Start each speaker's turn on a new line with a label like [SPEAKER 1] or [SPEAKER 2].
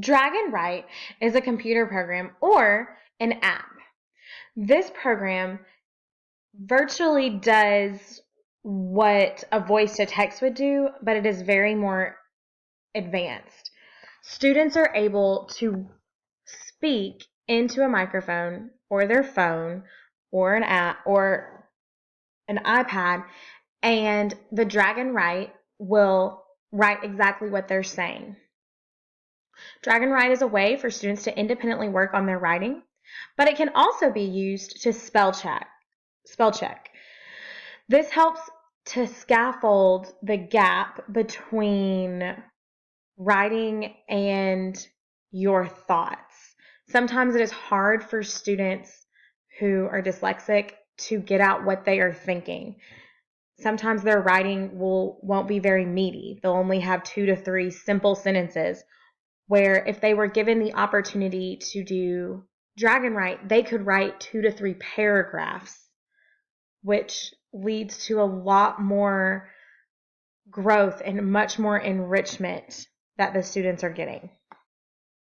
[SPEAKER 1] Dragon Write is a computer program or an app. This program virtually does what a voice to text would do, but it is very more advanced. Students are able to speak into a microphone or their phone or an app or an iPad, and the Dragon Write will write exactly what they're saying. Dragon Write is a way for students to independently work on their writing, but it can also be used to spell check. This helps to scaffold the gap between writing and your thoughts. Sometimes it is hard for students who are dyslexic to get out what they are thinking. Sometimes their writing won't be very meaty. They'll only have 2 to 3 simple sentences, where if they were given the opportunity to do Dragon Write, they could write 2 to 3 paragraphs, which leads to a lot more growth and much more enrichment that the students are getting.